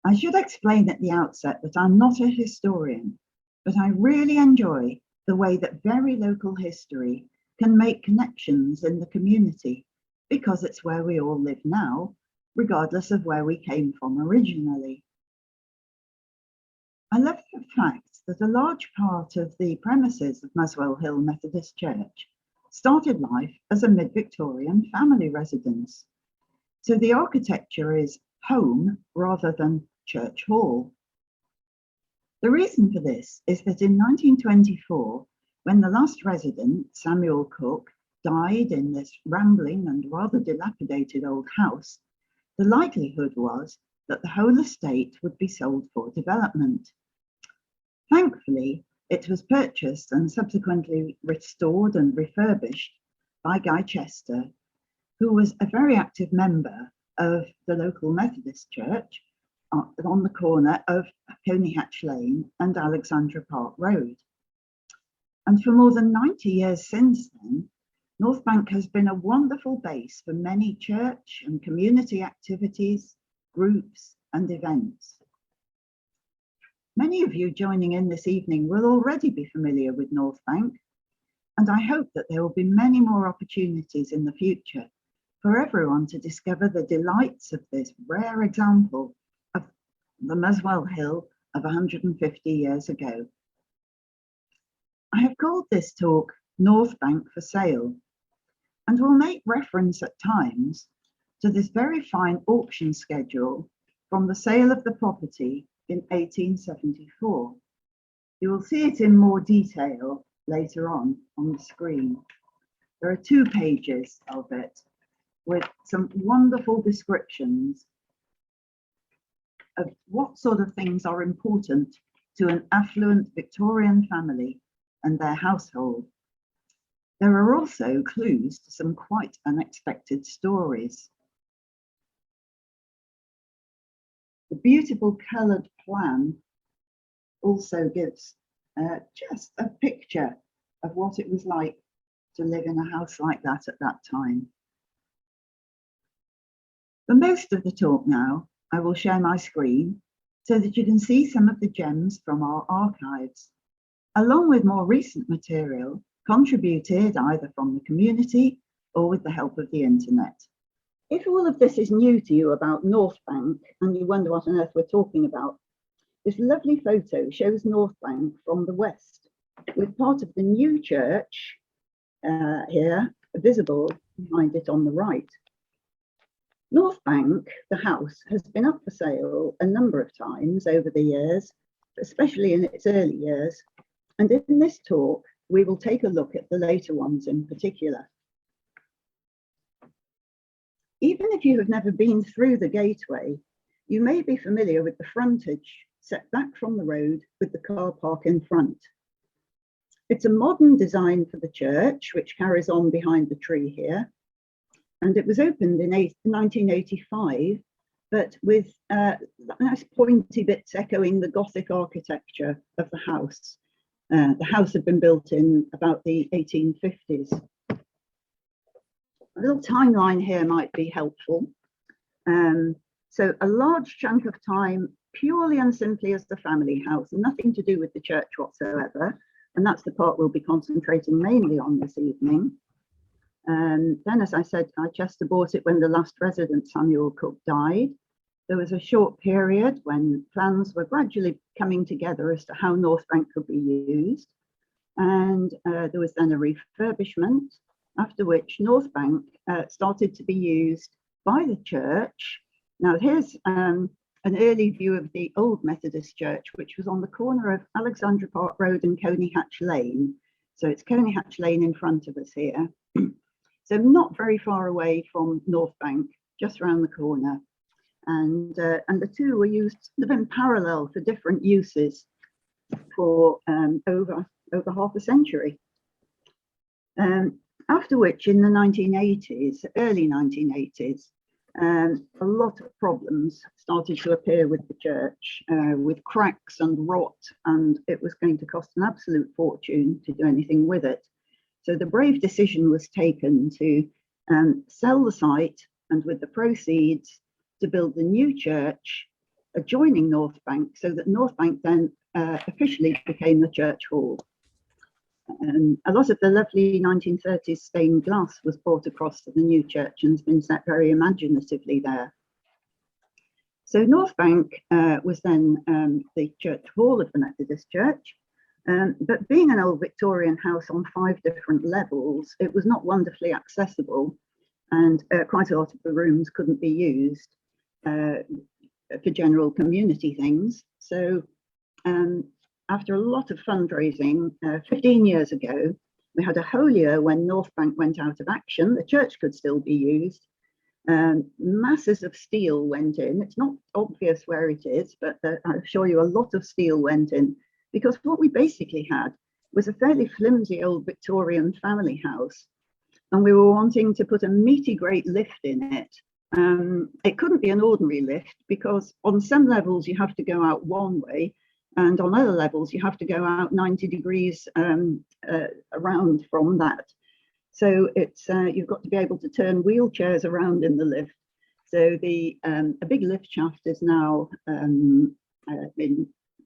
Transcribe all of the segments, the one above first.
I should explain at the outset that I'm not a historian, but I really enjoy the way that very local history can make connections in the community, because it's where we all live now, regardless of where we came from originally. I love the fact that a large part of the premises of Muswell Hill Methodist Church started life as a mid-Victorian family residence. So the architecture is home rather than church hall. The reason for this is that in 1924, when the last resident, Samuel Cook, died in this rambling and rather dilapidated old house, the likelihood was that the whole estate would be sold for development. Thankfully, it was purchased and subsequently restored and refurbished by Guy Chester, who was a very active member of the local Methodist Church on the corner of Coney Hatch Lane and Alexandra Park Road. And for more than 90 years since then, North Bank has been a wonderful base for many church and community activities, groups and events. Many of you joining in this evening will already be familiar with North Bank, and I hope that there will be many more opportunities in the future for everyone to discover the delights of this rare example of the Muswell Hill of 150 years ago. I have called this talk North Bank for Sale, and will make reference at times to this very fine auction schedule from the sale of the property in 1874. You will see it in more detail later on the screen. There are 2 pages of it with some wonderful descriptions of what sort of things are important to an affluent Victorian family and their household. There are also clues to some quite unexpected stories. The beautiful coloured plan also gives just a picture of what it was like to live in a house like that at that time. For most of the talk now, I will share my screen so that you can see some of the gems from our archives, along with more recent material contributed either from the community or with the help of the internet. If all of this is new to you about North Bank and you wonder what on earth we're talking about, this lovely photo shows North Bank from the west, with part of the new church here visible behind it on the right. North Bank, the house, has been up for sale a number of times over the years, especially in its early years. And in this talk, we will take a look at the later ones in particular. Even if you have never been through the gateway, you may be familiar with the frontage set back from the road with the car park in front. It's a modern design for the church, which carries on behind the tree here. And it was opened in 1985, but with nice pointy bits echoing the Gothic architecture of the house. The house had been built in about the 1850s. A little timeline here might be helpful. So a large chunk of time purely and simply as the family house, nothing to do with the church whatsoever. And that's the part we'll be concentrating mainly on this evening. Then, as I said, Chester bought it when the last resident, Samuel Cook, died. There was a short period when plans were gradually coming together as to how North Bank could be used. And there was then a refurbishment, after which North Bank started to be used by the church. Now, here's an early view of the old Methodist Church, which was on the corner of Alexandra Park Road and Coney Hatch Lane. So it's Coney Hatch Lane in front of us here. So not very far away from North Bank, just around the corner. And the two were used sort of in parallel for different uses for over half a century. After which, in the 1980s, early 1980s, a lot of problems started to appear with the church, with cracks and rot, and it was going to cost an absolute fortune to do anything with it. So the brave decision was taken to sell the site, and with the proceeds to build the new church adjoining North Bank, so that North Bank then officially became the church hall. A lot of the lovely 1930s stained glass was brought across to the new church and has been set very imaginatively there. So North Bank was then the church hall of the Methodist Church, but being an old Victorian house on 5 different levels, it was not wonderfully accessible, and quite a lot of the rooms couldn't be used for general community things. So after a lot of fundraising, 15 years ago, we had a whole year when North Bank went out of action. The church could still be used. Masses of steel went in. It's not obvious where it is, but I'll show you a lot of steel went in, because what we basically had was a fairly flimsy old Victorian family house, and we were wanting to put a meaty great lift in it. It couldn't be an ordinary lift, because on some levels you have to go out one way, and on other levels you have to go out 90 degrees around from that. So it's you've got to be able to turn wheelchairs around in the lift. So a big lift shaft is now in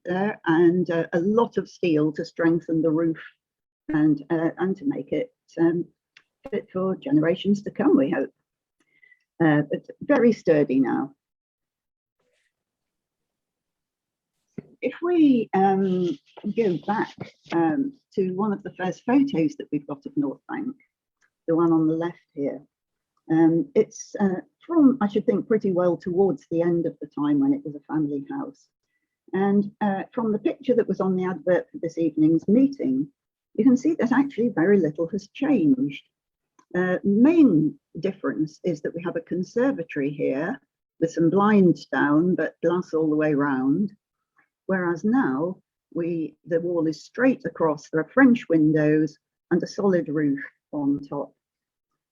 there, and a lot of steel to strengthen the roof and to make it fit for generations to come, we hope. It's very sturdy now. If we go back to one of the first photos that we've got of North Bank, the one on the left here, it's from, I should think, pretty well towards the end of the time when it was a family house. And from the picture that was on the advert for this evening's meeting, you can see that actually very little has changed. Main difference is that we have a conservatory here with some blinds down, but glass all the way round. Whereas now the wall is straight across. There are French windows and a solid roof on top.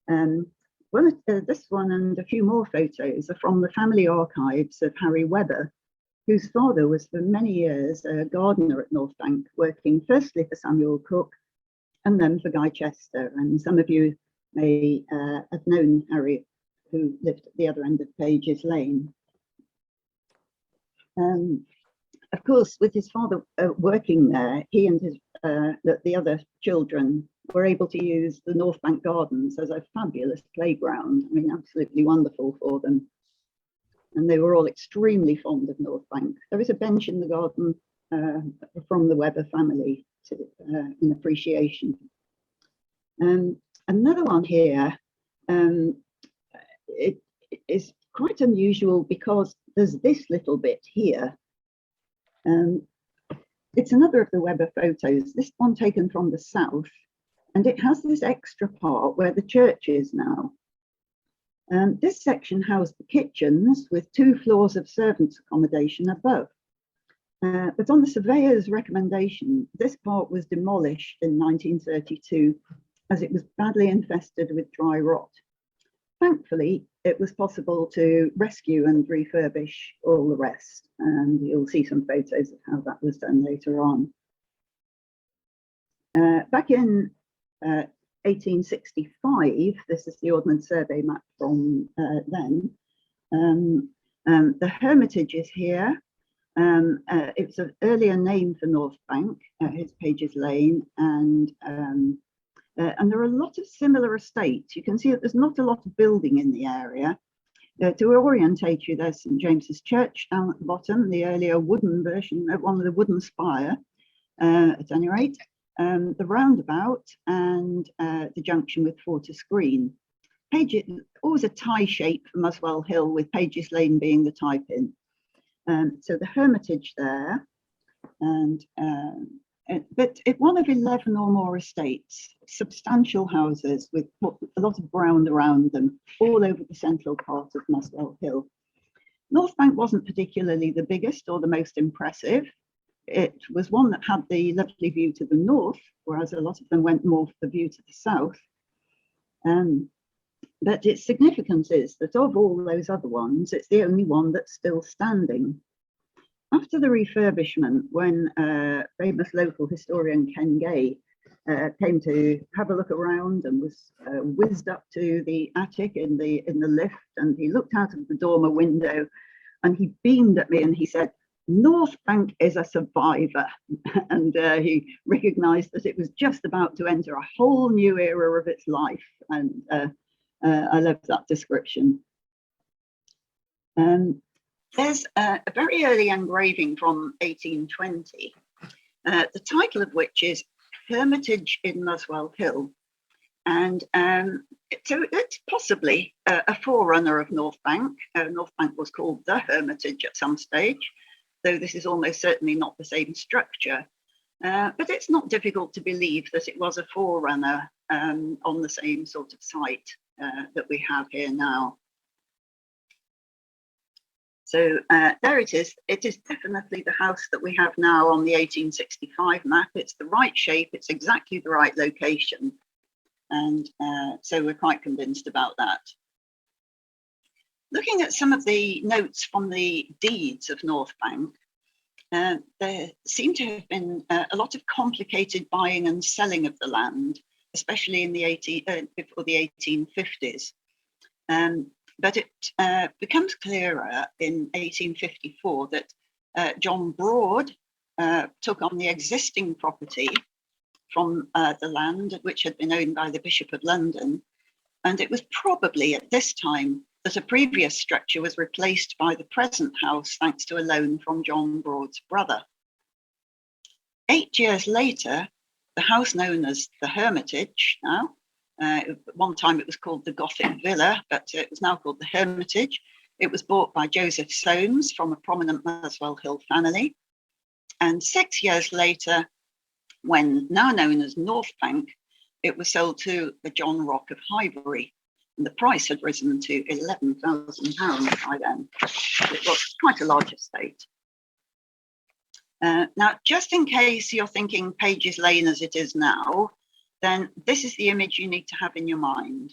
This one and a few more photos are from the family archives of Harry Webber, whose father was for many years a gardener at North Bank, working firstly for Samuel Cook and then for Guy Chester. And some of you may have known Harry, who lived at the other end of Pages Lane. Of course, with his father working there, he and the other children were able to use the North Bank Gardens as a fabulous playground. I mean, absolutely wonderful for them. And they were all extremely fond of North Bank. There is a bench in the garden from the Webber family in appreciation. Another one here, it is quite unusual because there's this little bit here. It's another of the Webber photos, this one taken from the south, and it has this extra part where the church is now. This section housed the kitchens with 2 floors of servants' accommodation above. But on the surveyor's recommendation, this part was demolished in 1932 as it was badly infested with dry rot. Thankfully, it was possible to rescue and refurbish all the rest, and you'll see some photos of how that was done later on. Back in 1865, this is the Ordnance Survey map from then. The Hermitage is here. It's an earlier name for North Bank, it's Pages Lane, and there are a lot of similar estates. You can see that there's not a lot of building in the area. To orientate you, there's St James's Church down at the bottom, the earlier wooden version, one with a wooden spire, at any rate, the roundabout, and the junction with Fortis Green. Pages, always a tie shape for Muswell Hill, with Pages Lane being the tie pin. So the Hermitage there, and but it's one of 11 or more estates, substantial houses with a lot of ground around them, all over the central part of Muswell Hill. North Bank wasn't particularly the biggest or the most impressive. It was one that had the lovely view to the north, whereas a lot of them went more for the view to the south. But its significance is that of all those other ones, it's the only one that's still standing. After the refurbishment, when famous local historian Ken Gay came to have a look around and was whizzed up to the attic in the lift, and he looked out of the dormer window and he beamed at me and he said, "North Bank is a survivor." And he recognised that it was just about to enter a whole new era of its life. And I love that description. There's a very early engraving from 1820, the title of which is Hermitage in Muswell Hill. And so it's possibly a forerunner of North Bank. North Bank was called the Hermitage at some stage, though this is almost certainly not the same structure. But it's not difficult to believe that it was a forerunner on the same sort of site that we have here now. So there it is. It is definitely the house that we have now on the 1865 map. It's the right shape. It's exactly the right location. And so we're quite convinced about that. Looking at some of the notes from the deeds of North Bank, there seem to have been a lot of complicated buying and selling of the land, especially in the before the 1850s. But it becomes clearer in 1854 that John Broad took on the existing property from the land which had been owned by the Bishop of London. And it was probably at this time that a previous structure was replaced by the present house, thanks to a loan from John Broad's brother. 8 years later, the house known as the Hermitage now, at one time it was called the Gothic Villa, but it was now called the Hermitage. It was bought by Joseph Soames from a prominent Muswell Hill family. And 6 years later, when now known as North Bank, it was sold to the John Rock of Highbury. And the price had risen to £11,000 by then. It was quite a large estate. Now, just in case you're thinking Pages Lane as it is now, then this is the image you need to have in your mind.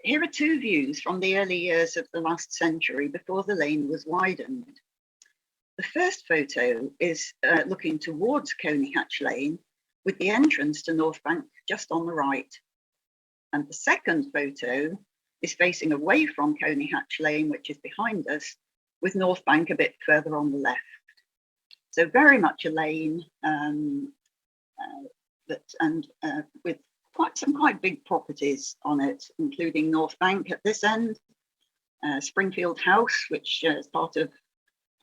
Here are two views from the early years of the last century before the lane was widened. The first photo is looking towards Coney Hatch Lane with the entrance to North Bank just on the right. And the second photo is facing away from Coney Hatch Lane, which is behind us, with North Bank a bit further on the left. So very much a lane, with some quite big properties on it, including North Bank at this end, Springfield House, which is part of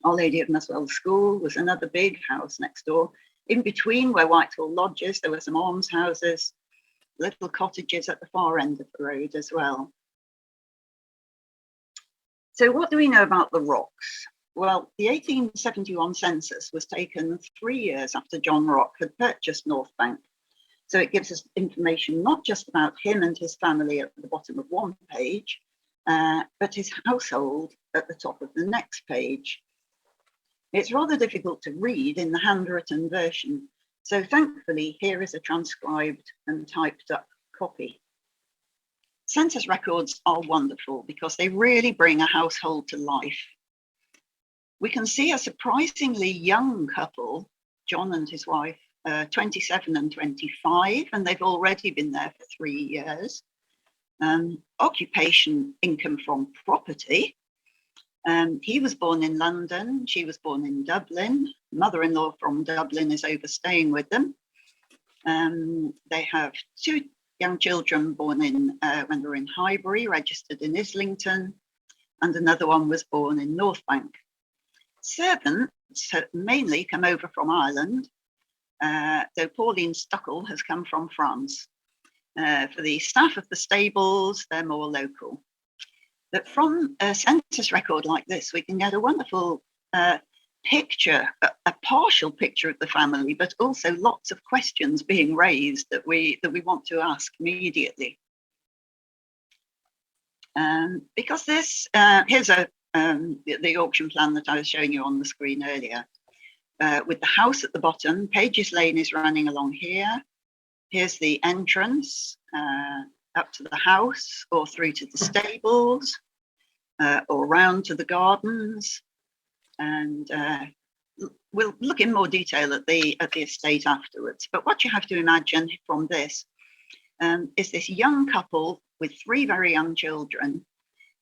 Our Lady of Muswell School, was another big house next door. In between where Whitehall lodges, there were some almshouses, little cottages at the far end of the road as well. So what do we know about the rocks? Well, the 1871 census was taken 3 years after John Rock had purchased North Bank. So it gives us information not just about him and his family at the bottom of one page, but his household at the top of the next page. It's rather difficult to read in the handwritten version, so thankfully here is a transcribed and typed up copy. Census records are wonderful because they really bring a household to life. We can see a surprisingly young couple, John and his wife, 27 and 25, and they've already been there for 3 years. Occupation, income from property. He was born in London, she was born in Dublin. Mother-in-law from Dublin is overstaying with them. They have 2 young children born when they were in Highbury, registered in Islington, and another one was born in North Bank. Servants have mainly come over from Ireland, though Pauline Stuckle has come from France. For the staff of the stables, they're more local. But from a census record like this, we can get a wonderful picture, a partial picture of the family, but also lots of questions being raised that we want to ask immediately. Because this, here's the auction plan that I was showing you on the screen earlier, with the house at the bottom. Pages Lane is running along here. Here's the entrance up to the house or through to the stables or round to the gardens. And we'll look in more detail at the estate afterwards. But what you have to imagine from this is this young couple with 3 very young children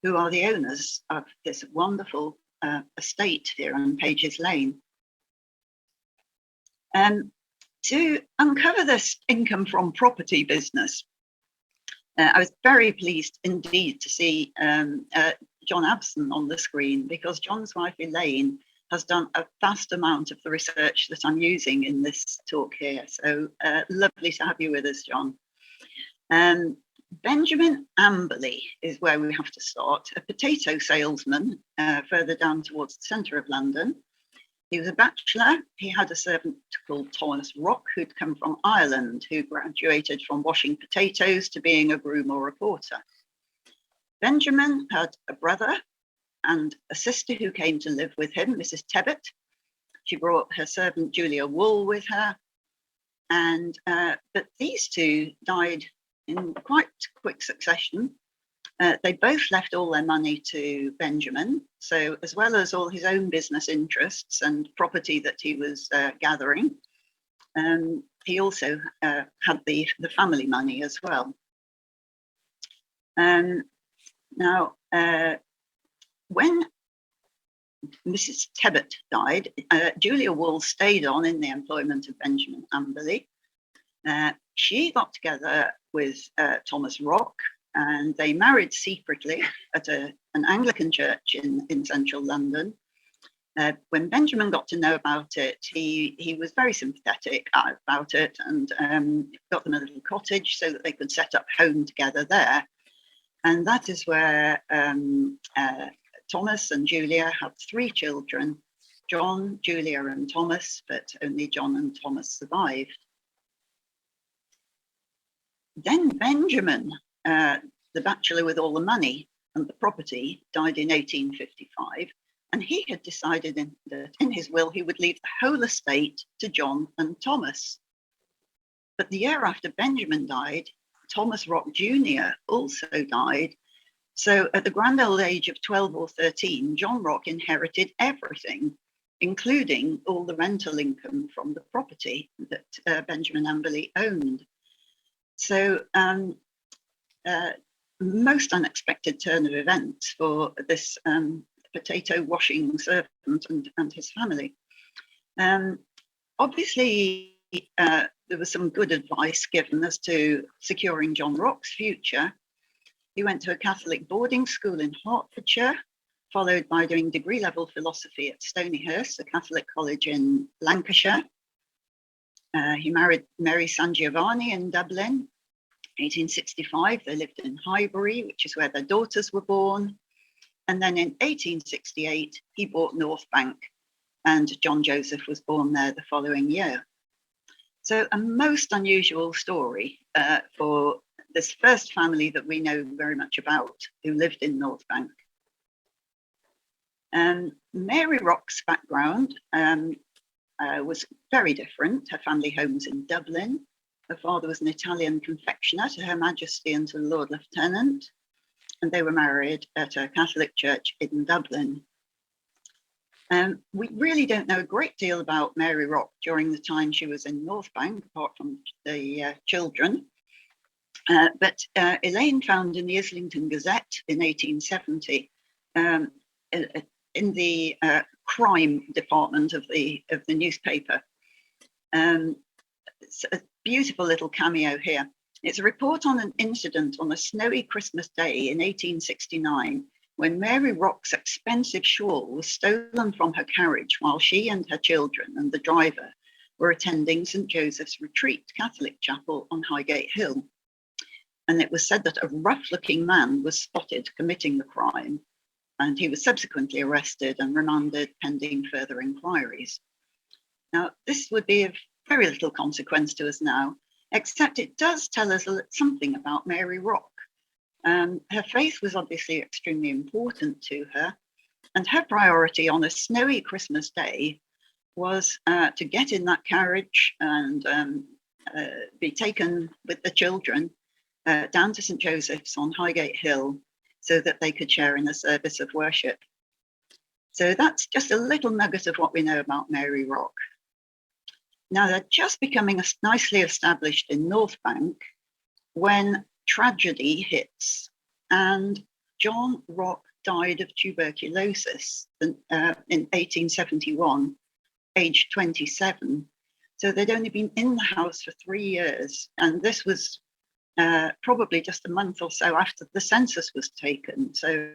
who are the owners of this wonderful estate here on Pages Lane. To uncover this income from property business, I was very pleased indeed to see John Abson on the screen, because John's wife Elaine has done a vast amount of the research that I'm using in this talk here. So lovely to have you with us, John. Benjamin Amberley is where we have to start, a potato salesman further down towards the centre of London. He was a bachelor. He had a servant called Thomas Rock, who'd come from Ireland, who graduated from washing potatoes to being a groom or a porter. Benjamin had a brother and a sister who came to live with him, Mrs. Tebbit. She brought her servant Julia Wool with her. But these two died in quite quick succession. They both left all their money to Benjamin. So as well as all his own business interests and property that he was gathering, he also had the family money as well. Now, when Mrs. Tebbit died, Julia Wool stayed on in the employment of Benjamin Amberley. She got together with Thomas Rock, and they married secretly at an Anglican church in central London. When Benjamin got to know about it, he was very sympathetic about it, and got them a little cottage so that they could set up home together there. And that is where Thomas and Julia had 3 children, John, Julia and Thomas, but only John and Thomas survived. Then Benjamin, the bachelor with all the money and the property, died in 1855, and he had decided that in his will he would leave the whole estate to John and Thomas. But the year after Benjamin died, Thomas Rock Jr. also died. So at the grand old age of 12 or 13, John Rock inherited everything, including all the rental income from the property that Benjamin Amberley owned. So most unexpected turn of events for this potato washing servant and his family. Obviously, there was some good advice given as to securing John Rock's future. He went to a Catholic boarding school in Hertfordshire, followed by doing degree level philosophy at Stonyhurst, a Catholic college in Lancashire. He married Mary San Giovanni in Dublin. 1865, they lived in Highbury, which is where their daughters were born. And then in 1868, he bought North Bank, and John Joseph was born there the following year. So a most unusual story for this first family that we know very much about, who lived in North Bank. Mary Rock's background was very different. Her family home was in Dublin. Her father was an Italian confectioner to Her Majesty and to the Lord Lieutenant, and they were married at a Catholic church in Dublin. We really don't know a great deal about Mary Rock during the time she was in North Bank, apart from the children. But Elaine found in the Islington Gazette in 1870, in the crime department of the newspaper, it's a beautiful little cameo here. It's a report on an incident on a snowy Christmas day in 1869, when Mary Rock's expensive shawl was stolen from her carriage while she and her children and the driver were attending St. Joseph's Retreat Catholic Chapel on Highgate Hill. And it was said that a rough-looking man was spotted committing the crime, and he was subsequently arrested and remanded pending further inquiries. Now, this would be of very little consequence to us now, except it does tell us something about Mary Rock. Her faith was obviously extremely important to her, and her priority on a snowy Christmas day was to get in that carriage and be taken with the children down to St. Joseph's on Highgate Hill so that they could share in the service of worship. So that's just a little nugget of what we know about Mary Rock. Now, they're just becoming nicely established in North Bank when tragedy hits. And John Rock died of tuberculosis in 1871, aged 27. So they'd only been in the house for 3 years. And this was probably just a month or so after the census was taken. So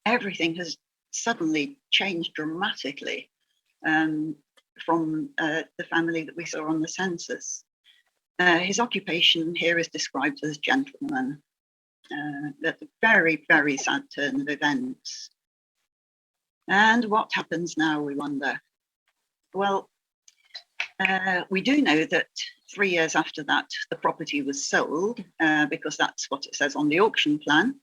everything has suddenly changed dramatically from the family that we saw on the census. His occupation here is described as gentleman. That's a very, very sad turn of events. And what happens now, we wonder? Well, we do know that 3 years after that, the property was sold, because that's what it says on the auction plan.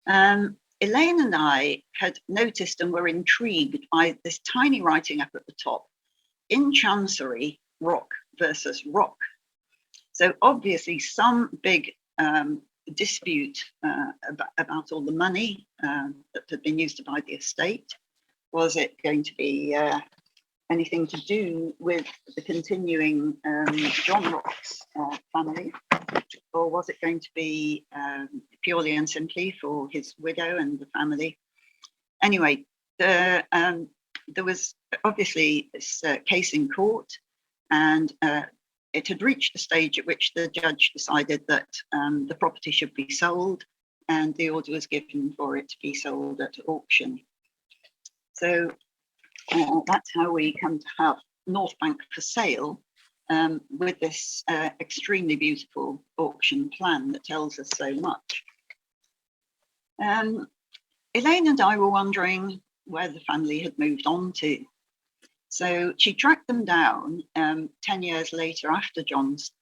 Elaine and I had noticed and were intrigued by this tiny writing up at the top, in Chancery, Rock versus Rock. So obviously some big dispute about all the money that had been used to buy the estate. Was it going to be anything to do with the continuing John Rock's family? Or was it going to be purely and simply for his widow and the family? Anyway, there was obviously this case in court, and it had reached the stage at which the judge decided that the property should be sold, and the order was given for it to be sold at auction. So that's how we come to have North Bank for sale, with this extremely beautiful auction plan that tells us so much. Elaine and I were wondering where the family had moved on to. So she tracked them down 10 years later after John's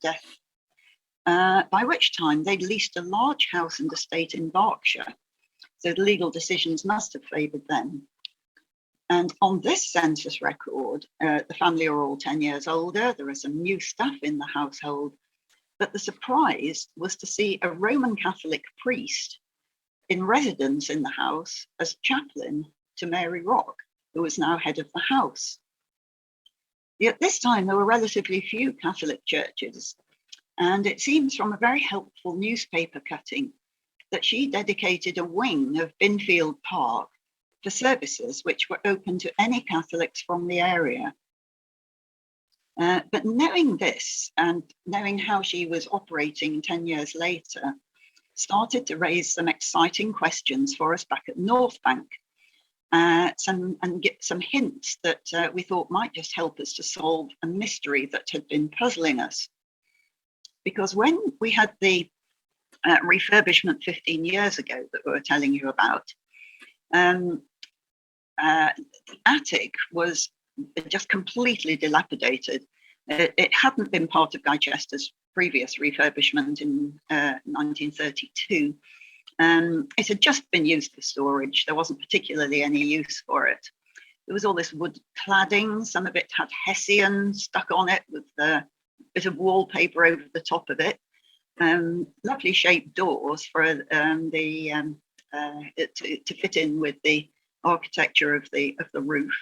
death, by which time they'd leased a large house and estate in Berkshire. So the legal decisions must have favoured them. And on this census record, the family are all 10 years older. There are some new staff in the household. But the surprise was to see a Roman Catholic priest in residence in the house as chaplain to Mary Rock, who was now head of the house. At this time, there were relatively few Catholic churches. And it seems from a very helpful newspaper cutting that she dedicated a wing of Binfield Park for services which were open to any Catholics from the area. But knowing this and knowing how she was operating 10 years later, started to raise some exciting questions for us back at North Bank, and get some hints that we thought might just help us to solve a mystery that had been puzzling us. Because when we had the refurbishment 15 years ago that we were telling you about, the attic was just completely dilapidated. It hadn't been part of Guy Chester's previous refurbishment in 1932. It had just been used for storage. There wasn't particularly any use for it. There was all this wood cladding. Some of it had Hessian stuck on it with a bit of wallpaper over the top of it. Lovely shaped doors for to fit in with the architecture of the roof.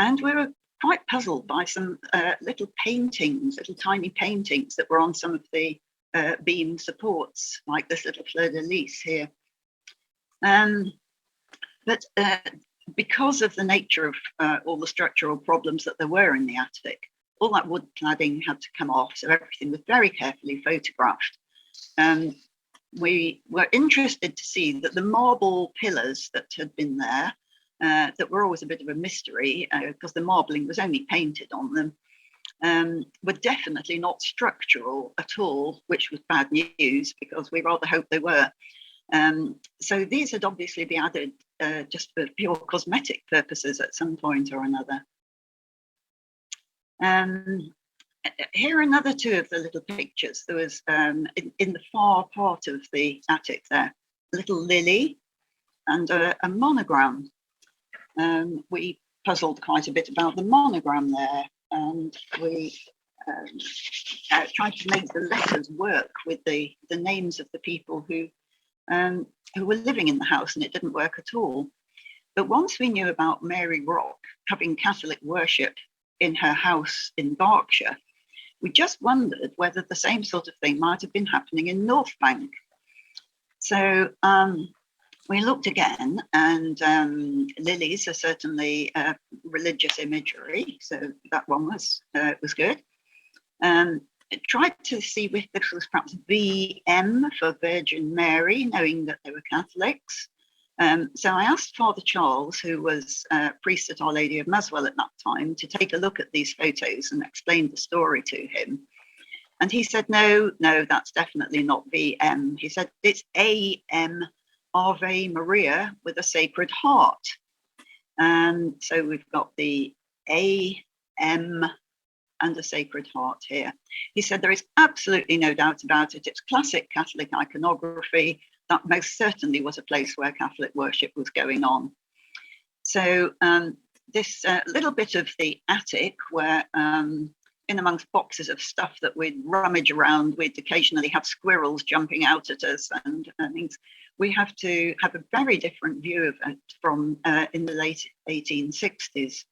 And we were quite puzzled by some little tiny paintings that were on some of the beam supports, like this little fleur-de-lis here. But because of the nature of all the structural problems that there were in the attic, all that wood cladding had to come off, so everything was very carefully photographed. We were interested to see that the marble pillars that had been there, that were always a bit of a mystery because the marbling was only painted on them, were definitely not structural at all, which was bad news because we rather hoped they were. So these had obviously been added just for pure cosmetic purposes at some point or another. Here are another two of the little pictures. There was, in the far part of the attic there, a little lily and a monogram. We puzzled quite a bit about the monogram there, and we tried to make the letters work with the names of the people who were living in the house, and it didn't work at all. But once we knew about Mary Rock having Catholic worship in her house in Berkshire, We just wondered whether the same sort of thing might have been happening in North Bank. So we looked again, and lilies are certainly religious imagery, so that one was good. Tried to see if this was perhaps VM for Virgin Mary, knowing that they were Catholics. So I asked Father Charles, who was priest at Our Lady of Muswell at that time, to take a look at these photos and explain the story to him. And he said, no, that's definitely not VM. He said, it's AM, Ave Maria with a Sacred Heart. And so we've got the AM and a Sacred Heart here. He said, there is absolutely no doubt about it. It's classic Catholic iconography. That most certainly was a place where Catholic worship was going on. So this little bit of the attic where in amongst boxes of stuff that we'd rummage around, we'd occasionally have squirrels jumping out at us and things. We have to have a very different view of it from in the late 1860s.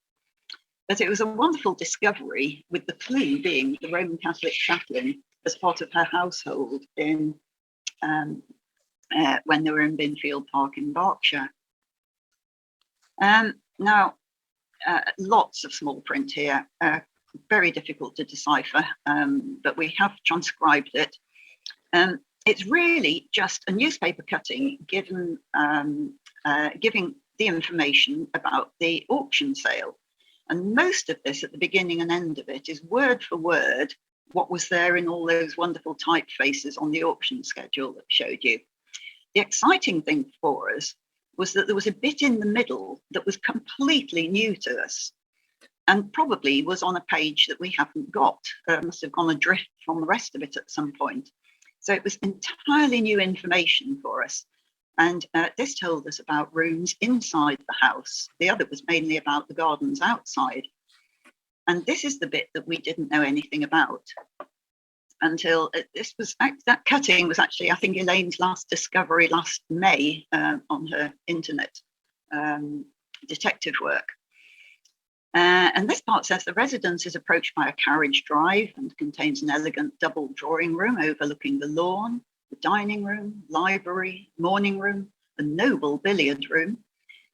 But it was a wonderful discovery, with the clue being the Roman Catholic chaplain as part of her household in when they were in Binfield Park in Berkshire. Now, lots of small print here, very difficult to decipher, but we have transcribed it. It's really just a newspaper cutting giving the information about the auction sale. And most of this at the beginning and end of it is word for word what was there in all those wonderful typefaces on the auction schedule that I showed you. The exciting thing for us was that there was a bit in the middle that was completely new to us and probably was on a page that we haven't got, must have gone adrift from the rest of it at some point. So it was entirely new information for us. And this told us about rooms inside the house. The other was mainly about the gardens outside. And this is the bit that we didn't know anything about until that cutting was actually, I think, Elaine's last discovery last May on her internet detective work. And this part says the residence is approached by a carriage drive and contains an elegant double drawing room overlooking the lawn, the dining room, library, morning room, a noble billiard room,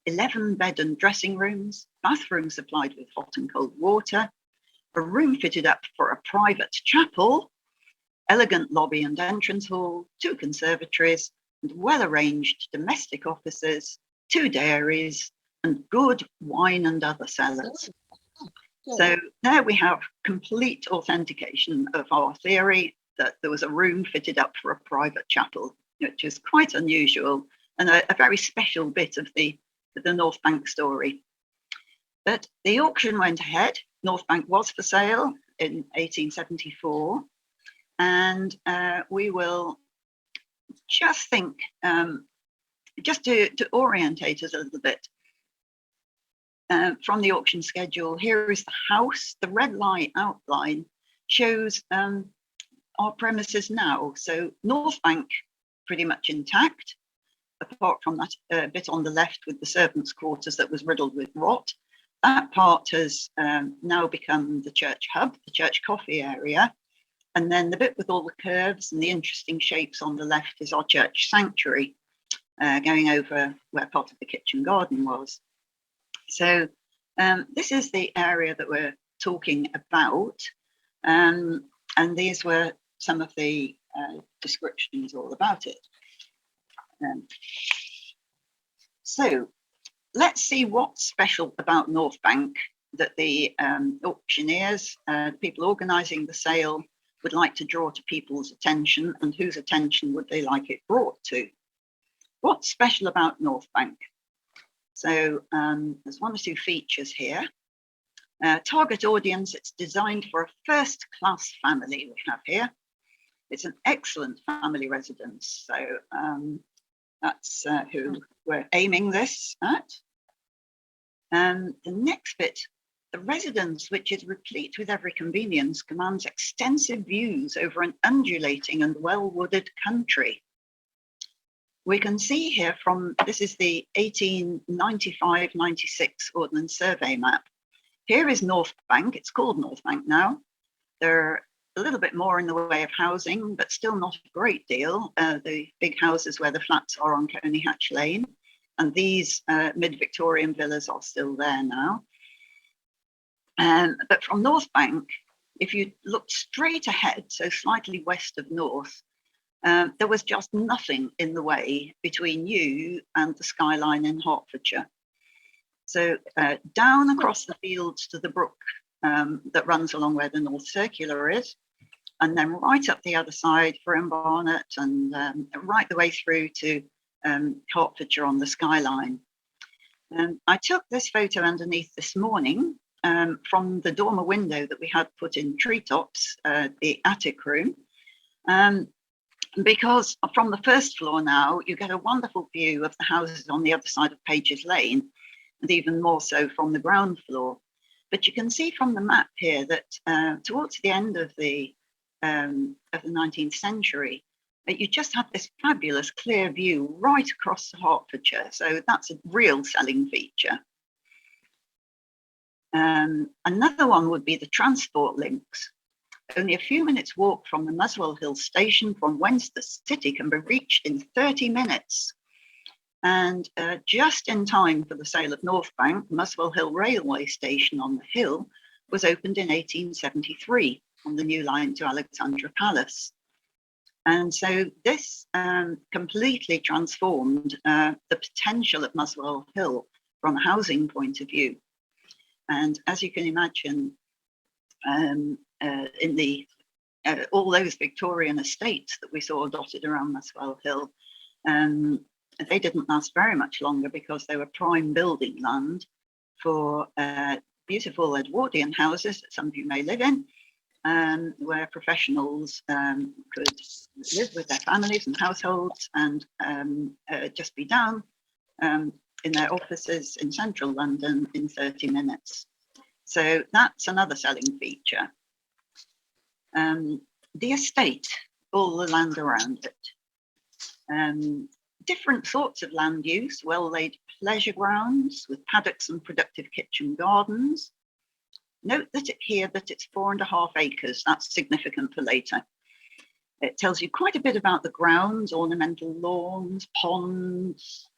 11 bed and dressing rooms, bathrooms supplied with hot and cold water, a room fitted up for a private chapel, elegant lobby and entrance hall, 2 conservatories, and well-arranged domestic offices, 2 dairies, and good wine and other cellars. So there we have complete authentication of our theory that there was a room fitted up for a private chapel, which is quite unusual and a very special bit of the North Bank story. But the auction went ahead. North Bank was for sale in 1874. And we will just think, just to orientate us a little bit, from the auction schedule, here is the house. The red line outline shows our premises now. So North Bank pretty much intact, apart from that bit on the left with the servants' quarters that was riddled with rot. That part has now become the church hub, the church coffee area. And then the bit with all the curves and the interesting shapes on the left is our church sanctuary, going over where part of the kitchen garden was. So this is the area that we're talking about. And these were some of the descriptions all about it. So let's see what's special about North Bank that the auctioneers, people organising the sale, would like to draw to people's attention, and whose attention would they like it brought to. What's special about North Bank? So there's 1 or 2 features here. Target audience, it's designed for a first-class family we have here. It's an excellent family residence. So that's who we're aiming this at. The next bit, the residence, which is replete with every convenience, commands extensive views over an undulating and well-wooded country. We can see here from, this is the 1895-96 Ordnance Survey map. Here is North Bank, it's called North Bank now. The a little bit more in the way of housing, but still not a great deal. The big houses where the flats are on Coney Hatch Lane, and these mid-Victorian villas are still there now. But from North Bank, if you looked straight ahead, so slightly west of North, there was just nothing in the way between you and the skyline in Hertfordshire. So down across the fields to the brook that runs along where the North Circular is, and then right up the other side for Barnet, and right the way through to Hertfordshire on the skyline. I took this photo underneath this morning from the dormer window that we had put in treetops, the attic room, because from the first floor now, you get a wonderful view of the houses on the other side of Pages Lane, and even more so from the ground floor. But you can see from the map here that towards the end of the 19th century, you just had this fabulous clear view right across Hertfordshire. So that's a real selling feature. Another one would be the transport links. Only a few minutes walk from the Muswell Hill station, from whence the city can be reached in 30 minutes. And just in time for the sale of North Bank, Muswell Hill railway station on the hill was opened in 1873 on the new line to Alexandra Palace. And so this completely transformed the potential of Muswell Hill from a housing point of view. And as you can imagine, in the all those Victorian estates that we saw dotted around Muswell Hill, they didn't last very much longer because they were prime building land for beautiful Edwardian houses that some of you may live in, where professionals could live with their families and households and just be down in their offices in central London in 30 minutes. So that's another selling feature. The estate, all the land around it. Different sorts of land use, well-laid pleasure grounds with paddocks and productive kitchen gardens. Note that it's 4.5 acres. That's significant for later. It tells you quite a bit about the grounds, ornamental lawns, ponds.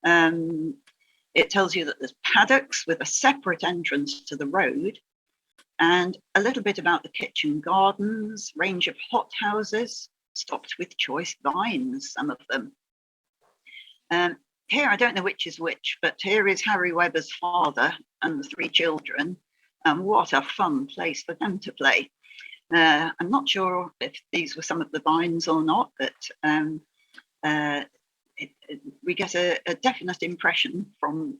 It tells you that there's paddocks with a separate entrance to the road, and a little bit about the kitchen gardens, range of hothouses, stocked with choice vines, some of them. Here, I don't know which is which, but here is Harry Webber's father and the 3 children. And what a fun place for them to play. I'm not sure if these were some of the vines or not, but we get a definite impression from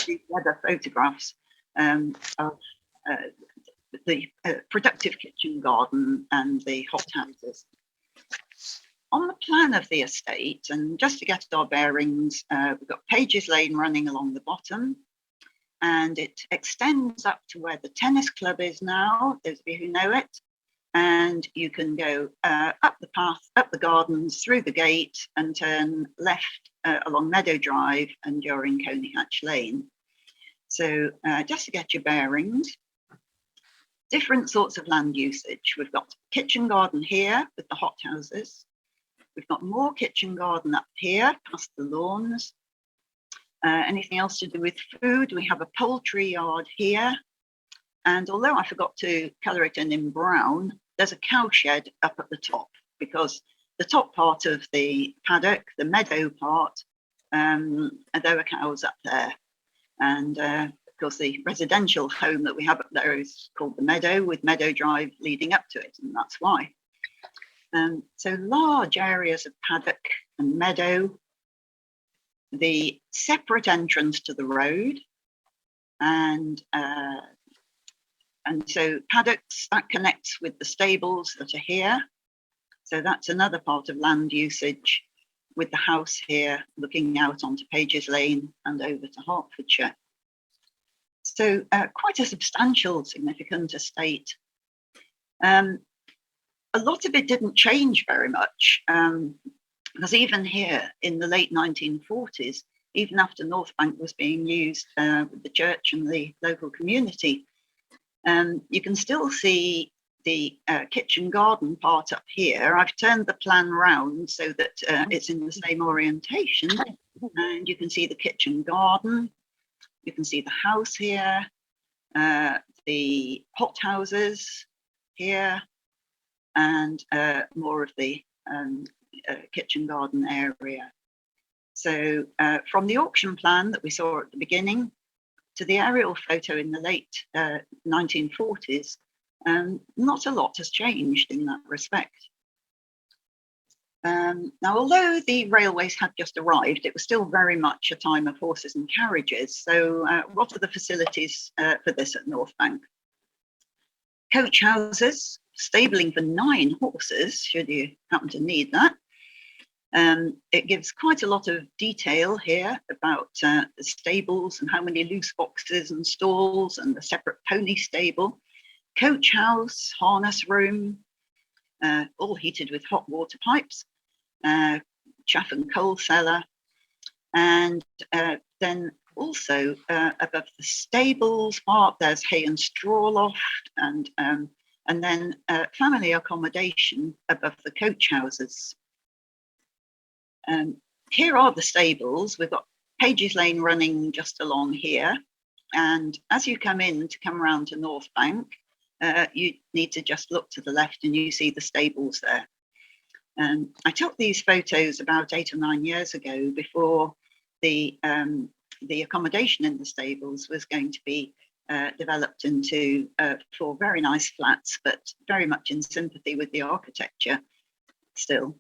these Webber photographs of the productive kitchen garden and the hothouses. On the plan of the estate, and just to get our bearings, we've got Pages Lane running along the bottom, and it extends up to where the tennis club is now, those of you who know it, and you can go up the path, up the gardens, through the gate, and turn left along Meadow Drive, and you're in Coney Hatch Lane. So just to get your bearings, different sorts of land usage. We've got kitchen garden here with the hothouses. We've got more kitchen garden up here, past the lawns. Anything else to do with food? We have a poultry yard here. And although I forgot to colour it in brown, there's a cow shed up at the top, because the top part of the paddock, the meadow part, there are cows up there. And of course, the residential home that we have up there is called the Meadow, with Meadow Drive leading up to it, and that's why. So large areas of paddock and meadow, the separate entrance to the road, and so paddocks, that connects with the stables that are here. So that's another part of land usage, with the house here looking out onto Pages Lane and over to Hertfordshire. So quite a substantial, significant estate. A lot of it didn't change very much, because even here in the late 1940s, even after North Bank was being used with the church and the local community, you can still see the kitchen garden part up here. I've turned the plan round so that it's in the same orientation, and you can see the kitchen garden. You can see the house here, the hothouses here, and more of the kitchen garden area. So from the auction plan that we saw at the beginning to the aerial photo in the late 1940s, not a lot has changed in that respect. Now, although the railways had just arrived, it was still very much a time of horses and carriages. So what are the facilities for this at North Bank? Coach houses, stabling for 9 horses, should you happen to need that. It gives quite a lot of detail here about the stables and how many loose boxes and stalls and the separate pony stable. Coach house, harness room, all heated with hot water pipes, chaff and coal cellar, and then also above the stables part there's hay and straw loft, and then family accommodation above the coach houses. Here are the stables. We've got Pages Lane running just along here, and as you come around to North Bank, you need to just look to the left and you see the stables there. I took these photos about 8 or 9 years ago, before the accommodation in the stables was going to be developed into 4 very nice flats, but very much in sympathy with the architecture still.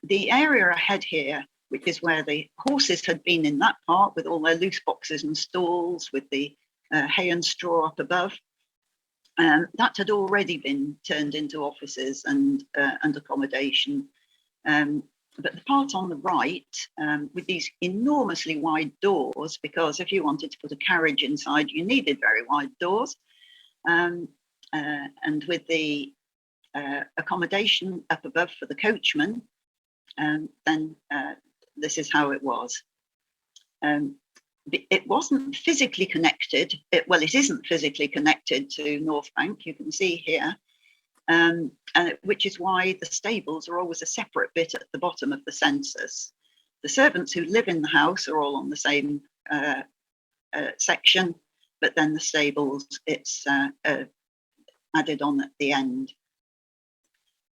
The area ahead here, which is where the horses had been in that part with all their loose boxes and stalls with the hay and straw up above, that had already been turned into offices and accommodation. But the part on the right, with these enormously wide doors, because if you wanted to put a carriage inside, you needed very wide doors, and with the accommodation up above for the coachman, then this is how it was. It wasn't physically connected. Well, it isn't physically connected to North Bank, you can see here, which is why the stables are always a separate bit at the bottom of the census. The servants who live in the house are all on the same section, but then the stables, it's added on at the end.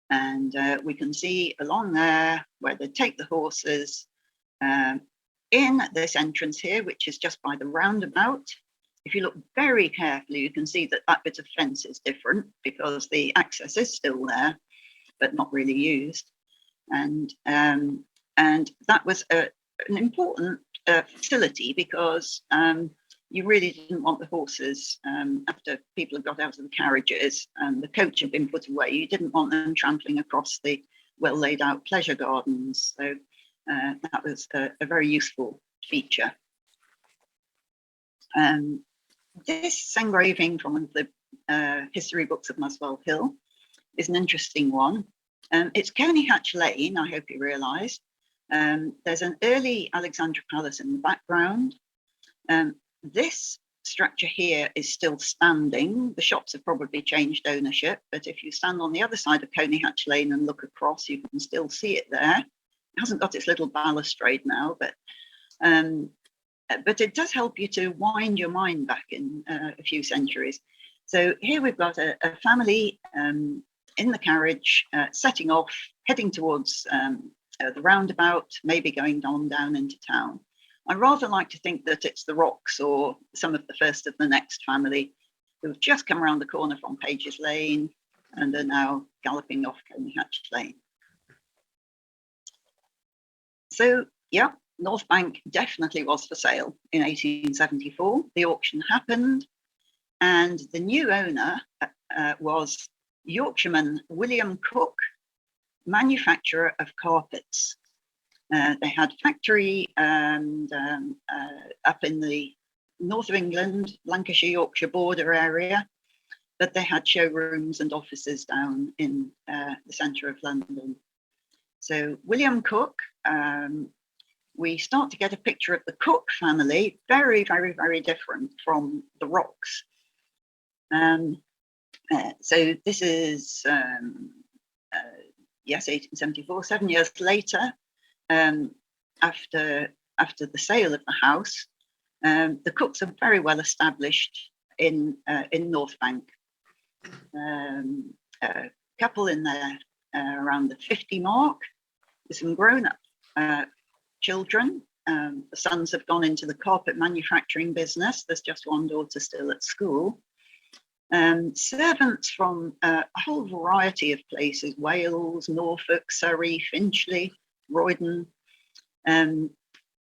And we can see along there where they take the horses, in this entrance here, which is just by the roundabout. If you look very carefully, you can see that that bit of fence is different because the access is still there, but not really used. And that was an important facility because you really didn't want the horses, after people had got out of the carriages and the coach had been put away, you didn't want them trampling across the well laid out pleasure gardens. So that was a very useful feature. This engraving from one of the history books of Muswell Hill is an interesting one. It's Coney Hatch Lane, I hope you realise. There's an early Alexandra Palace in the background. This structure here is still standing. The shops have probably changed ownership, but if you stand on the other side of Coney Hatch Lane and look across, you can still see it there. It hasn't got its little balustrade now, but it does help you to wind your mind back in a few centuries. So here we've got a family in the carriage, setting off, heading towards the roundabout, maybe going on down into town. I rather like to think that it's the Rocks or some of the first of the next family who've just come around the corner from Pages Lane and are now galloping off Coney Hatch Lane. So, yeah, North Bank definitely was for sale in 1874. The auction happened, and the new owner was Yorkshireman William Cook, manufacturer of carpets. They had factory and up in the north of England, Lancashire, Yorkshire border area, but they had showrooms and offices down in the centre of London. So William Cook, we start to get a picture of the Cook family, very, very, very different from the Rocks. So this is, yes, 1874, 7 years later, after the sale of the house. The Cooks are very well established in North Bank. A couple in there around the 50 mark, with some grown-up children. The sons have gone into the carpet manufacturing business. There's just one daughter still at school. Servants from a whole variety of places: Wales, Norfolk, Surrey, Finchley, Roydon.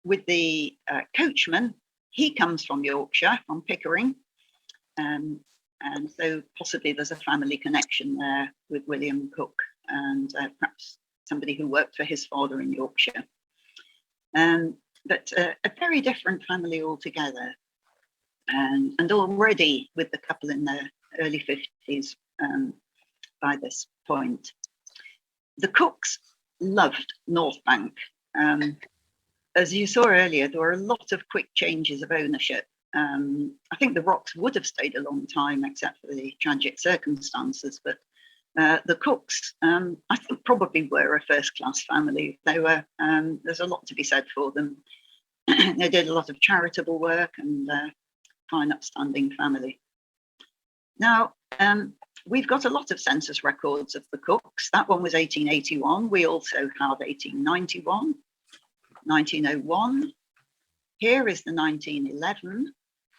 With the coachman, he comes from Yorkshire, from Pickering. And so possibly there's a family connection there with William Cook, and perhaps somebody who worked for his father in Yorkshire. But a very different family altogether. And already with the couple in their early 50s by this point. The Cooks loved North Bank. As you saw earlier, there were a lot of quick changes of ownership. I think the Rocks would have stayed a long time, except for the tragic circumstances. But the Cooks, I think, probably were a first-class family. They were. There's a lot to be said for them. They did a lot of charitable work, and fine, upstanding family. Now, we've got a lot of census records of the Cooks. That one was 1881. We also have 1891, 1901. Here is the 1911.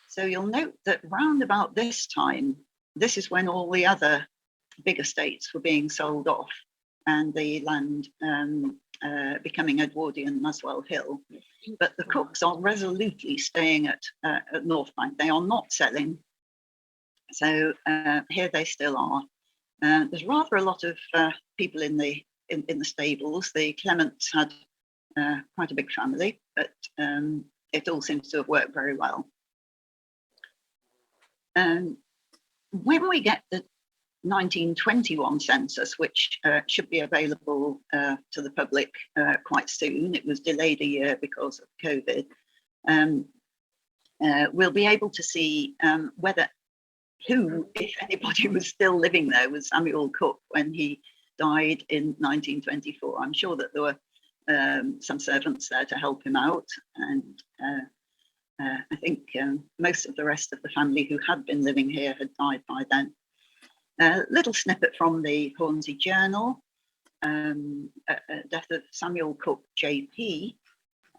So you'll note that round about this time, this is when all the other big estates were being sold off, and the land becoming Edwardian Muswell Hill. But the Cooks are resolutely staying at North Bank. They are not selling. So here they still are. There's rather a lot of people in the stables. The Clements had quite a big family, but it all seems to have worked very well. When we get the 1921 census, which should be available to the public quite soon, it was delayed a year because of COVID, we'll be able to see who, if anybody, was still living there with Samuel Cook when he died in 1924. I'm sure that there were some servants there to help him out, and I think most of the rest of the family who had been living here had died by then. A little snippet from the Hornsey Journal. Death of Samuel Cook JP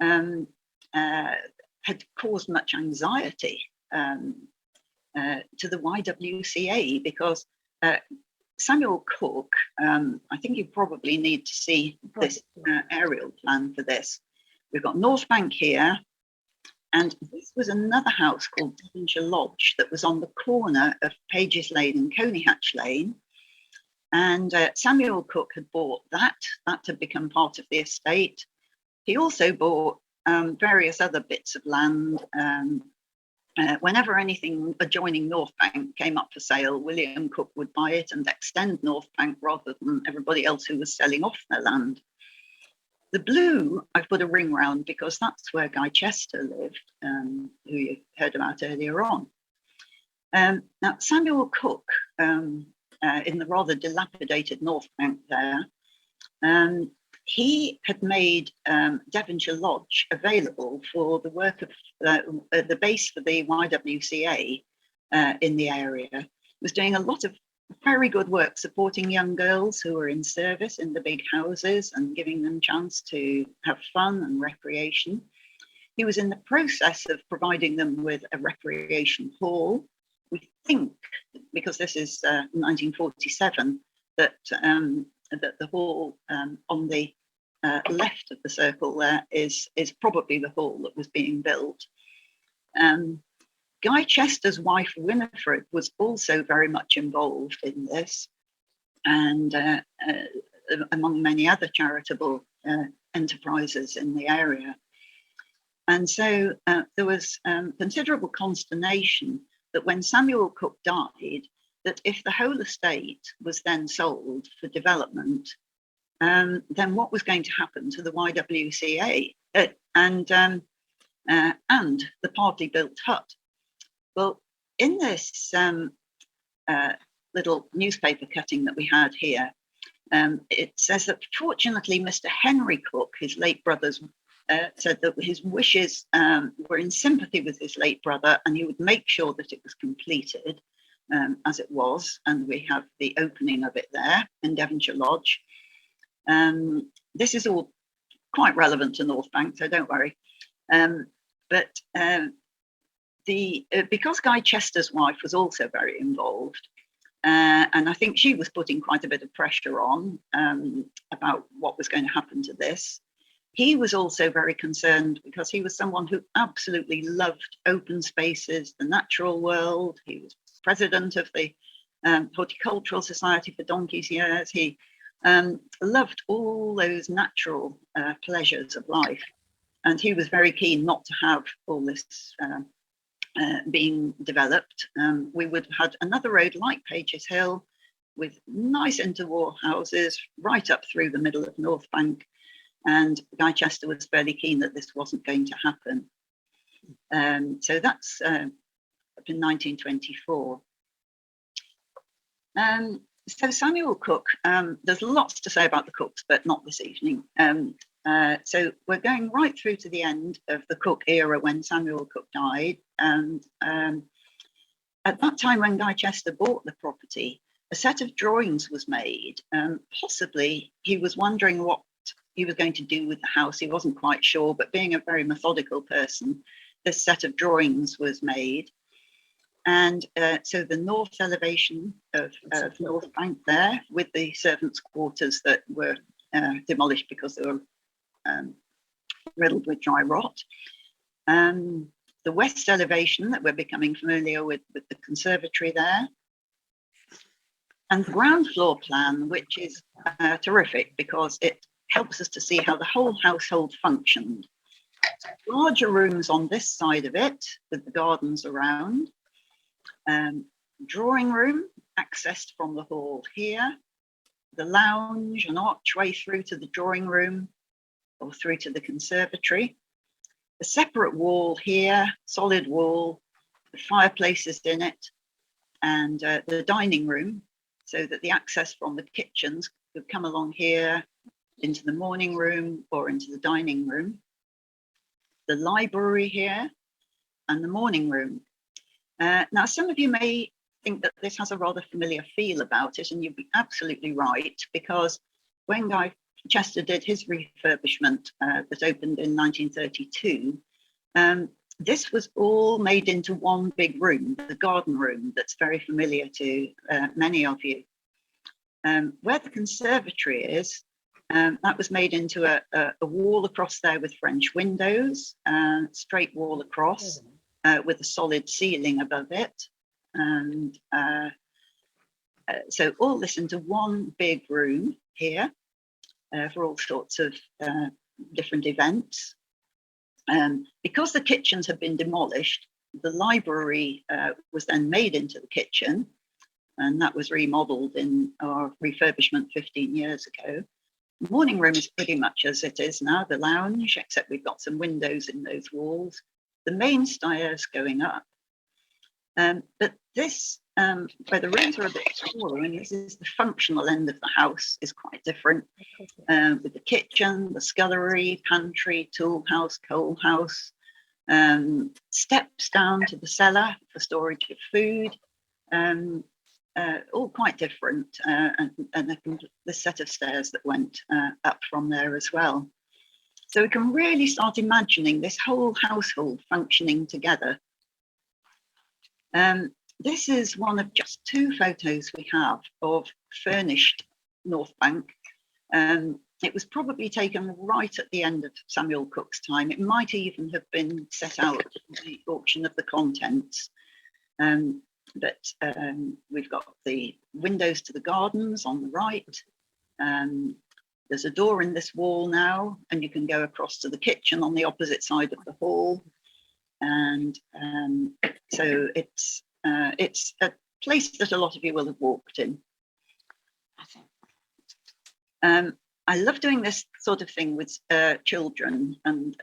had caused much anxiety to the YWCA, because Samuel Cook, I think you probably need to see this aerial plan for this. We've got North Bank here, and this was another house called Devonshire Lodge that was on the corner of Pages Lane and Coneyhatch Lane. And Samuel Cook had bought that. That had become part of the estate. He also bought various other bits of land. Whenever anything adjoining North Bank came up for sale, William Cook would buy it and extend North Bank rather than everybody else who was selling off their land. The blue, I've put a ring round because that's where Guy Chester lived, who you heard about earlier on. Now, Samuel Cook, in the rather dilapidated North Bank there, he had made Devonshire Lodge available for the work of the base for the YWCA in the area. Was doing a lot of very good work supporting young girls who were in service in the big houses and giving them a chance to have fun and recreation. He was in the process of providing them with a recreation hall. We think, because this is 1947, that the hall on the left of the circle there is probably the hall that was being built. Guy Chester's wife, Winifred, was also very much involved in this, and among many other charitable enterprises in the area. And so there was considerable consternation that when Samuel Cook died, that if the whole estate was then sold for development, then what was going to happen to the YWCA and the partly built hut? Well, in this little newspaper cutting that we had here. It says that fortunately, Mr. Henry Cook, his late brother's, said that his wishes were in sympathy with his late brother, and he would make sure that it was completed as it was. And we have the opening of it there in Devonshire Lodge. This is all quite relevant to North Bank, so don't worry. Because Guy Chester's wife was also very involved, and I think she was putting quite a bit of pressure on about what was going to happen to this. He was also very concerned because he was someone who absolutely loved open spaces, the natural world. He was president of the Horticultural Society for donkey's years. He loved all those natural pleasures of life. And he was very keen not to have all this being developed. We would have had another road like Pages Hill with nice interwar houses right up through the middle of North Bank. And Guy Chester was fairly keen that this wasn't going to happen. So that's up in 1924. So Samuel Cook, there's lots to say about the Cooks, but not this evening. So we're going right through to the end of the Cook era when Samuel Cook died. And at that time when Guy Chester bought the property, a set of drawings was made. Possibly he was wondering what he was going to do with the house. He wasn't quite sure, but being a very methodical person, this set of drawings was made. And so the north elevation of North Bank there, with the servants' quarters that were demolished because they were riddled with dry rot. The west elevation that we're becoming familiar with the conservatory there. And the ground floor plan, which is terrific because it helps us to see how the whole household functioned. Larger rooms on this side of it with the gardens around. Drawing room accessed from the hall here. The lounge, an archway through to the drawing room or through to the conservatory. A separate wall here, solid wall, the fireplaces in it, and the dining room, so that the access from the kitchens could come along here into the morning room or into the dining room. The library here and the morning room. Now, some of you may think that this has a rather familiar feel about it, and you'd be absolutely right, because when Guy Chester did his refurbishment that opened in 1932, this was all made into one big room, the garden room, that's very familiar to many of you. Where the conservatory is, that was made into a wall across there with French windows, straight wall across with a solid ceiling above it. And so all this into one big room here for all sorts of different events. Because the kitchens had been demolished, the library was then made into the kitchen, and that was remodeled in our refurbishment 15 years ago. The morning room is pretty much as it is now, the lounge, except we've got some windows in those walls. The main stairs going up. But this, where the rooms are a bit smaller, and this is the functional end of the house, is quite different. With the kitchen, the scullery, pantry, tool house, coal house, steps down to the cellar for storage of food, all quite different, and the set of stairs that went up from there as well. So we can really start imagining this whole household functioning together. This is one of just 2 photos we have of furnished North Bank. It was probably taken right at the end of Samuel Cook's time. It might even have been set out at the auction of the contents. But we've got the windows to the gardens on the right. There's a door in this wall now, and you can go across to the kitchen on the opposite side of the hall. And so it's a place that a lot of you will have walked in, I think. I love doing this sort of thing with children and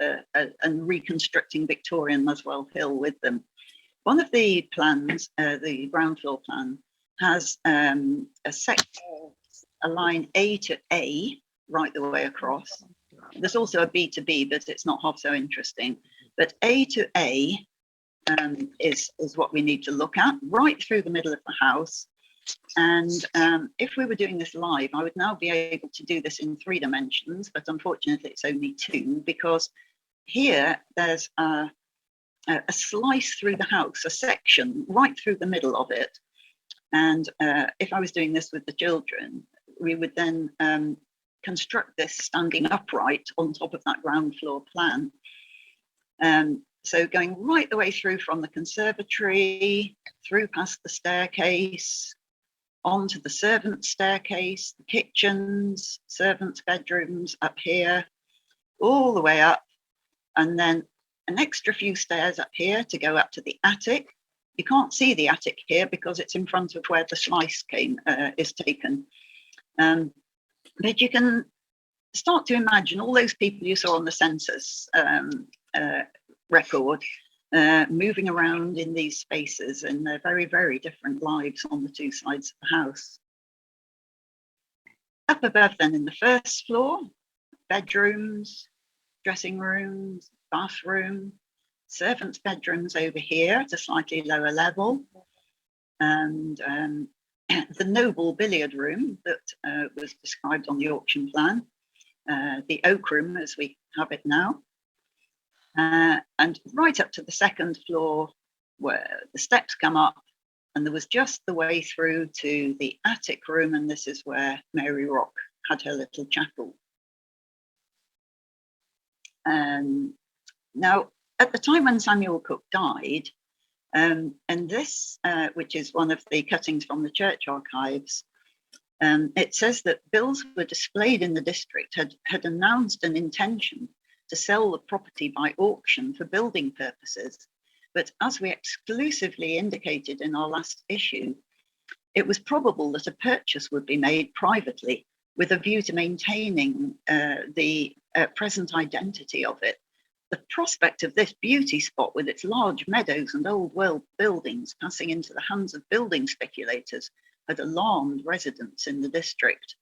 reconstructing Victorian Muswell Hill with them. One of the plans, the ground floor plan, has a line A to A right the way across. There's also a B to B, but it's not half so interesting. But A to A is what we need to look at, right through the middle of the house. And if we were doing this live, I would now be able to do this in 3 dimensions, but unfortunately it's only 2, because here there's a slice through the house, a section right through the middle of it. And if I was doing this with the children, we would then construct this standing upright on top of that ground floor plan. So going right the way through from the conservatory, through past the staircase, onto the servants' staircase, the kitchens, servants' bedrooms up here, all the way up, and then an extra few stairs up here to go up to the attic. You can't see the attic here because it's in front of where the slice is taken. But you can start to imagine all those people you saw on the census record moving around in these spaces in their very, very different lives on the 2 sides of the house. Up above then in the first floor, bedrooms, dressing rooms, bathroom, servants' bedrooms over here at a slightly lower level, and the noble billiard room that was described on the auction plan, the oak room as we have it now, and right up to the 2nd floor where the steps come up, and there was just the way through to the attic room, and this is where Mary Rock had her little chapel. Now, at the time when Samuel Cook died, and this, which is one of the cuttings from the church archives, it says that bills were displayed in the district had announced an intention to sell the property by auction for building purposes. But as we exclusively indicated in our last issue, it was probable that a purchase would be made privately with a view to maintaining the present identity of it. The prospect of this beauty spot with its large meadows and old world buildings passing into the hands of building speculators had alarmed residents in the district.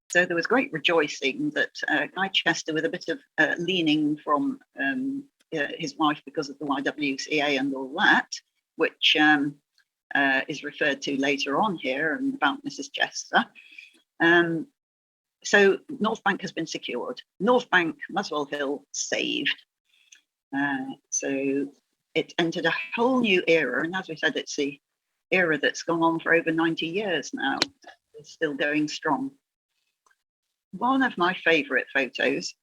So there was great rejoicing that Guy Chester, with a bit of leaning from his wife because of the YWCA and all that, which is referred to later on here and about Mrs. Chester. So North Bank has been secured. North Bank, Muswell Hill, saved. So it entered a whole new era. And as we said, it's the era that's gone on for over 90 years now. It's still going strong. One of my favourite photos,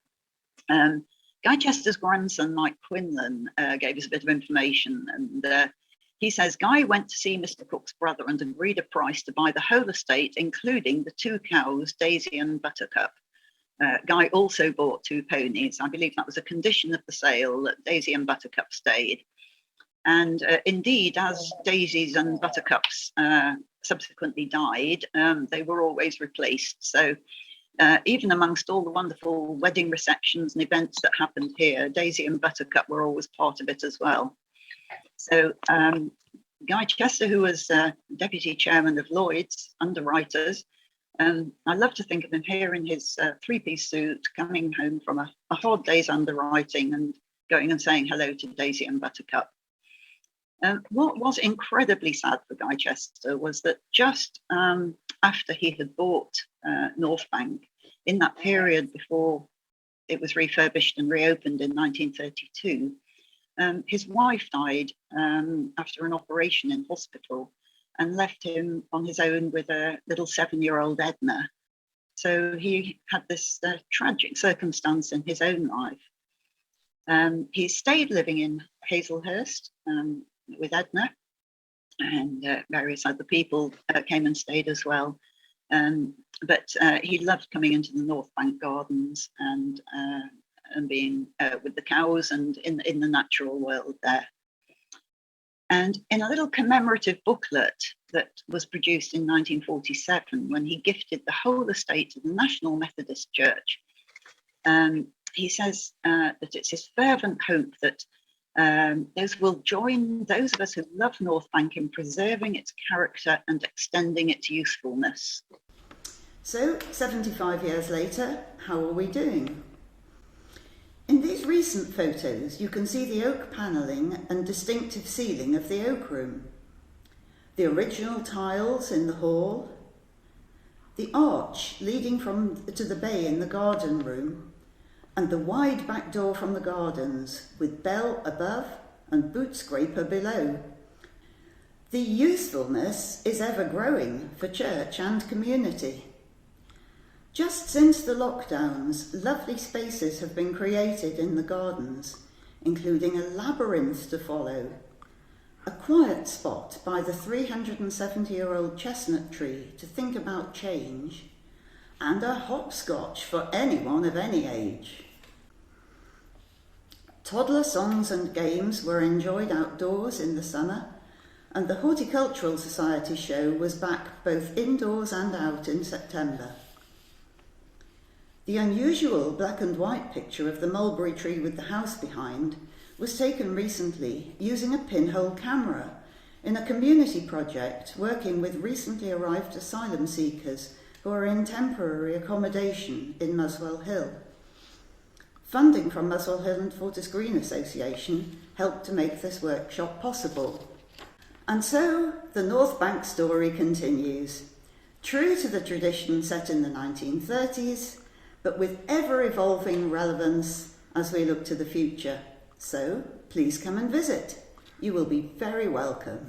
Guy Chester's grandson, Mike Quinlan, gave us a bit of information. And he says, Guy went to see Mr. Cook's brother and agreed a price to buy the whole estate, including the 2 cows, Daisy and Buttercup. Guy also bought 2 ponies. I believe that was a condition of the sale, that Daisy and Buttercup stayed. And indeed, as Daisies and Buttercups subsequently died, they were always replaced. So even amongst all the wonderful wedding receptions and events that happened here, Daisy and Buttercup were always part of it as well. So Guy Chester, who was deputy chairman of Lloyd's Underwriters, I love to think of him here in his 3-piece suit, coming home from a hard day's underwriting and going and saying hello to Daisy and Buttercup. What was incredibly sad for Guy Chester was that just after he had bought North Bank, in that period before it was refurbished and reopened in 1932, his wife died after an operation in hospital and left him on his own with a little 7-year-old Edna. So he had this tragic circumstance in his own life. He stayed living in Hazelhurst with Edna, and various other people came and stayed as well. But he loved coming into the North Bank gardens and being with the cows and in the natural world there. And in a little commemorative booklet that was produced in 1947, when he gifted the whole estate to the National Methodist Church, he says that it's his fervent hope that This will join those of us who love North Bank in preserving its character and extending its usefulness. So, 75 years later, how are we doing? In these recent photos, you can see the oak panelling and distinctive ceiling of the oak room, the original tiles in the hall, the arch leading to the bay in the garden room, and the wide back door from the gardens with bell above and boot scraper below. The usefulness is ever growing for church and community. Just since the lockdowns, lovely spaces have been created in the gardens, including a labyrinth to follow, a quiet spot by the 370-year-old chestnut tree to think about change, and a hopscotch for anyone of any age. Toddler songs and games were enjoyed outdoors in the summer, and the Horticultural Society show was back both indoors and out in September. The unusual black and white picture of the mulberry tree with the house behind was taken recently using a pinhole camera in a community project working with recently arrived asylum seekers who are in temporary accommodation in Muswell Hill. Funding from Muswell Hill and Fortis Green Association helped to make this workshop possible. And so the North Bank story continues, true to the tradition set in the 1930s, but with ever-evolving relevance as we look to the future. So please come and visit. You will be very welcome.